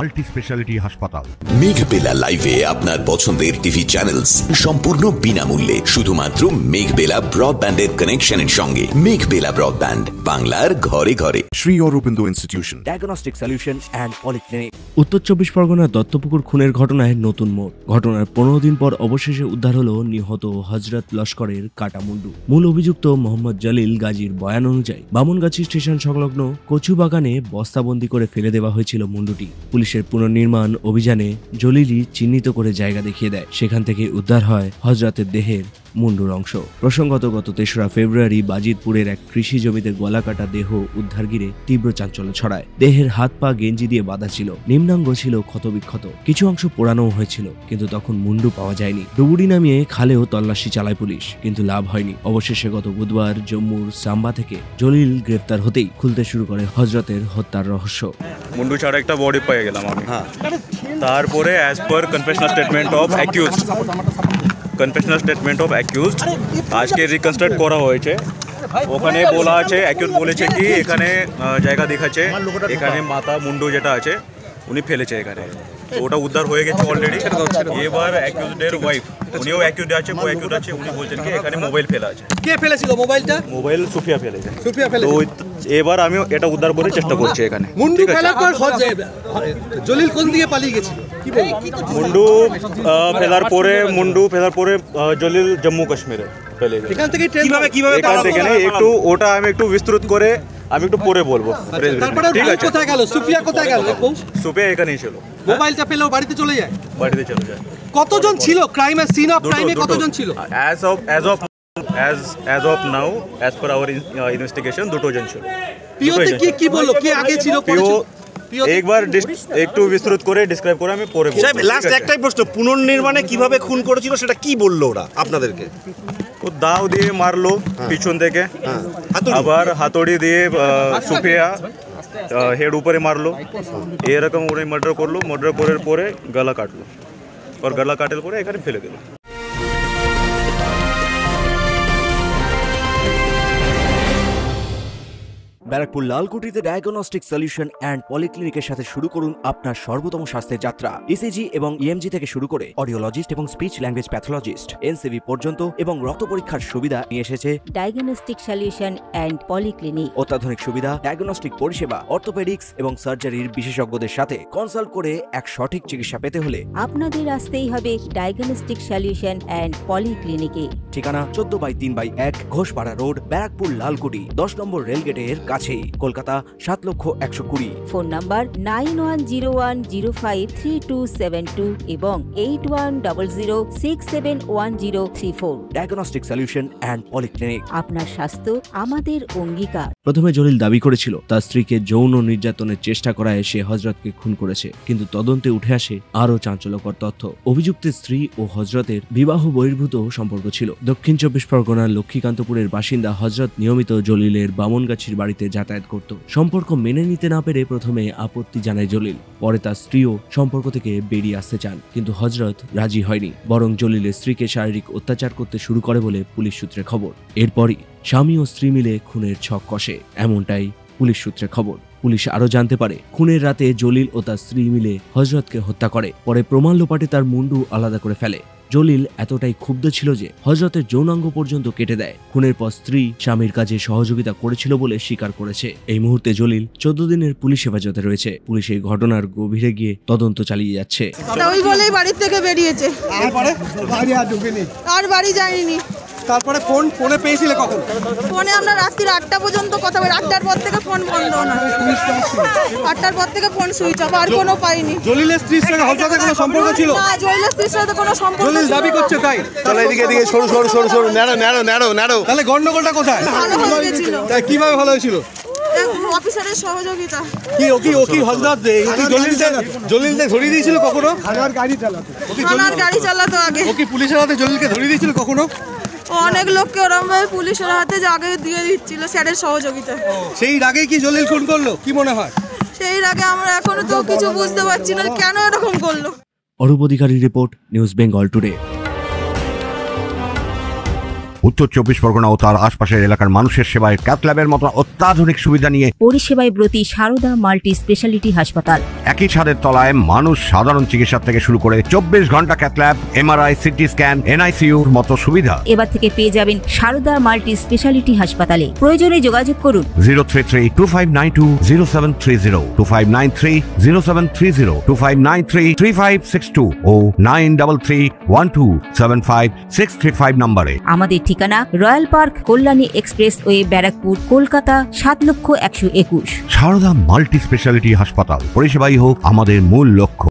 Multi speciality হাসপাতাল। মেঘবেলা লাইভে আপনার পছন্দের টিভি চ্যানেলস সম্পূর্ণ বিনামূল্যে, শুধুমাত্র মেঘবেলা ব্রডব্যান্ডের কানেকশনের সঙ্গে। মেঘবেলা ব্রডব্যান্ড, বাংলার ঘরে ঘরে। Shri Aurobindo institution, diagnostic solution and polyclinic. উত্তর 24 পরগনার দত্তপুকুর খুনের ঘটনায় নতুন মোড়। ঘটনার 15 দিন পর অবশেষে উদ্ধার হলো নিহত হযরত লস্করের কাটা মুন্ডু। মূল অভিযুক্ত মোহাম্মদ জলিল গাজীর বয়ান অনুযায়ী বামনগাছি স্টেশন সংলগ্ন কচু বাগানে বস্তাবন্দি করে ফেলে দেওয়া হয়েছিল মুন্ডুটি। পুলিশের পুনর্নির্মাণ অভিযানে জলিলই চিহ্নিত করে জায়গা দেখিয়ে দেয়। সেখান থেকে উদ্ধার হয় হযরতের দেহের মুন্ডুর অংশ। প্রসঙ্গত গত 3রা ফেব্রুয়ারি বাজিতপুরের এক কৃষি জমিতে গলা কাটা দেহ উদ্ধার ঘিরে তীব্র চাঞ্চল্য ছড়ায়। দেহের হাত পা গেঞ্জি দিয়ে বাঁধা ছিল, নিম্নাঙ্গ ছিল ক্ষতবিক্ষত, কিছু অংশ পোড়ানো হয়েছিল, কিন্তু তখন মুন্ডু পাওয়া যায়নি। ডুবুরি নামিয়ে খালেও তল্লাশি চালায় পুলিশ, কিন্তু লাভ হয়নি। অবশেষে গত বুধবার জম্মুর সাম্বা থেকে জলিল গ্রেফতার হতেই খুলতে শুরু করে হযরতের হত্যার রহস্য। মুন্ডু ছাড়া একটা বডি পেয়ে গেলাম আমি। তারপরে as per confessional statement of accused আজকে রিকনস্ট্রাক্ট করা হয়েছে। ওখানে বলা আছে, অ্যাকিউজ বলেছে কি এখানে জায়গা দেখাচ্ছে, এখানে মাথা মুন্ডু যেটা আছে উনি ফেলেছে এখানে, ওটা উদ্ধার হয়ে গেছে অলরেডি। এবার অ্যাকিউজডের ওয়াইফ, উনিও অ্যাকিউজ আছে, কো অ্যাকিউজ আছে, উনি বলছেন কি এখানে মোবাইল ফেলা আছে। কে ফেলেছিল মোবাইলটা? মোবাইল সুফিয়া ফেলেছে। তো এবার আমি এটা উদ্ধার করার চেষ্টা করছি এখানে। মুন্ডু ফেলার পর জলিল কোন দিকে পালিয়ে গেছে? মুন্ডু ফেলার পরে জলিল জম্মু কাশ্মীরে ফেলে গেছে। এখান থেকে কিভাবে এখান থেকে একটু ওটা আমি একটু বিস্তৃত করে আমি একটু পরে বলবো। ঠিক আছে, কোথায় গেল সুফিয়া? কোথায় গেল? সুফিয়া এখানেই ছিল। মোবাইলটা পেলেও বাড়িতে চলে যায়? বাড়িতে চলে যায়। কতজন ছিল ক্রাইমের সিন অফ ক্রাইমে? কতজন ছিল? as of now, as per our investigation, দুটো জন ছিল। পিওতে কি বললো? কি আগে ছিল? একবার একটু বিস্তৃত করে ডিসক্রাইব করে আমি পরে বলবো। লাস্ট একটাই প্রশ্ন, পুনর্নির্মাণে কিভাবে খুন করেছিল সেটা কি বললো ওরা আপনাদেরকে? ও দাও দিয়ে মারলো পিছন থেকে, আবার হাতুড়ি দিয়ে সুফিয়া হেড উপরে মারলো, এরকম ওরা মার্ডার করলো। মার্ডার করার পরে গলা কাটলো, আর গলা কাটার পরে এখানে ফেলে দিল। ব্যারাকপুর লালকুটিতে ডায়াগনস্টিক সলিউশন অ্যান্ড পলিক্লিনিকের সাথে শুরু করুন আপনার সর্বোত্তম স্বাস্থ্যের যাত্রা। ইসিজি এবং ইএমজি থেকে শুরু করে অডিওলজিস্ট এবং স্পিচ ল্যাঙ্গুয়েজ প্যাথোলজিস্ট, এনসিভি পর্যন্ত এবং রক্ত পরীক্ষার সুবিধা নিয়ে এসেছে ডায়াগনস্টিক সলিউশন অ্যান্ড পলিক্লিনিক। অত্যাধুনিক সুবিধা, ডায়াগনস্টিক পরিষেবা, অর্থোপেডিক্স এবং সার্জারির বিশেষজ্ঞদের সাথে কনসাল্ট করে এক সঠিক চিকিৎসা পেতে হলে আপনাদের আসতেই হবে ডায়াগনস্টিক সলিউশন অ্যান্ড পলিক্লিনিকে। ঠিকানা 14/3/1 ঘোষপাড়া রোড, ব্যারাকপুর লালকুটি, 10 নম্বর রেলগেটের কাছেই, কলকাতা 7,120,000। ফোন নাম্বার 9101053272 এবং 8100671034। Diagnostic solution and polyclinic. আপনার স্বাস্থ্য আমাদের অঙ্গীকার। প্রথমে জলিল দাবি করেছিল তার স্ত্রীকে যৌন নির্যাতনের চেষ্টা করায় সে হযরতকে খুন করেছে, কিন্তু তদন্তে উঠে আসে আরও চাঞ্চল্যকর তথ্য। অভিযুক্তের স্ত্রী ও হযরতের বিবাহ বহির্ভূত সম্পর্ক ছিল। দক্ষিণ 24 পরগনার লক্ষ্মীকান্তপুরের বাসিন্দা হযরত নিয়মিত জলিলের বামনগাছির বাড়িতে যাতায়াত করত। সম্পর্ক মেনে নিতে না পেরে প্রথমে আপত্তি জানায় জলিল, পরে তার স্ত্রীও সম্পর্ক থেকে বেরিয়ে আসতে চান, কিন্তু হযরত রাজি হয়নি, বরং জলিলের স্ত্রীকে শারীরিক অত্যাচার করতে শুরু করে বলে পুলিশ সূত্রে খবর। এরপরই স্বামী ও স্ত্রী মিলে খুনের ছক কষে, এমনটাই পুলিশ সূত্রে খবর। পুলিশ আরো জানতে পারে খুনের রাতে জলিল ও তার স্ত্রী মিলে হযরতকে হত্যা করে, পরে প্রমাণ লোপাটে তার মুন্ডু আলাদা করে ফেলে। জলিল এতটাই ক্ষুব্ধ ছিল যে হযরতের যৌনাঙ্গ পর্যন্ত কেটে দেয়। খুনের পর স্ত্রী স্বামীর কাজে সহযোগিতা করেছিল বলে স্বীকার করেছে। এই মুহূর্তে জলিল 14 দিনের পুলিশ হেফাজতে রয়েছে। পুলিশ এই ঘটনার গভীরে গিয়ে তদন্ত চালিয়ে যাচ্ছে। ওই বলেই বাড়ি থেকে বেরিয়েছে, আর বাড়ি যায়নি। তারপরে ফোনে পেয়েছিলে কখন? ফোনে আমরা রাত্রি 8টা পর্যন্ত কথা বলি, 8টার পর থেকে ফোন বন্ধ না, 8টার পর থেকে ফোন সুইচ অফ, আর কোনো পাইনি। জলিলের স্ত্রীর সঙ্গে হযরতের কোনো সম্পর্ক ছিল না? জলিলের স্ত্রীর সাথে কোনো সম্পর্ক জলিল দাবি করছে তাই। তাহলে এদিকে সরু নাড়ো। তাহলে গন্ডগোলটা কোথায়? ভালো হয়ে গেছিল। তাই কিভাবে ভালো হয়েছিল? অফিসারের সহযোগিতা। কি হযরত জলিলকে ধরিয়ে দিয়েছিল কখনো? থানার গাড়ি চালাতো আগে। ও কি পুলিশের হাতে জলিলকে ধরিয়ে দিয়েছিল কখনো? অনেক লোককে ওরকম ভাবে পুলিশের হাতে আগে দিয়ে দিচ্ছিল স্যারের সহযোগিতা। সেই আগে কি জলিল খুন করলো কি মনে হয়? সেই আগে আমরা এখনো তো কিছু বুঝতে পারছি না কেন এরকম করলো। অরূপ অধিকারী রিপোর্ট, নিউজ বেঙ্গল টুডে। উত্তর 24 পরগনা ও তার আশপাশের এলাকার মানুষের সেবায় ক্যাথ ল্যাবের মতো অত্যাধুনিক সুবিধা নিয়ে পরিষেবায় ব্রতী সারদা মাল্টি স্পেশালিটি হাসপাতাল। একই ছাদের তলায় মানুষ সাধারণ চিকিৎসা থেকে শুরু করে 24 ঘন্টা cath lab, MRI, CT scan, এনআইসিইউর মতো সুবিধা এবার থেকে পেয়ে যাবেন সারদা মাল্টি স্পেশালিটি হাসপাতালে। প্রয়োজনে যোগাযোগ করুন 033-2592-0730, 2593-0730, 2593-3562 ও 9331275635 নম্বরে। আমাদের ঠিকানা royal park, Kalyani expressway, Barrackpore, Kolkata 7,121,000। Sarada multi speciality হাসপাতাল, পরিষেবাই হোক আমাদের মূল লক্ষ্য।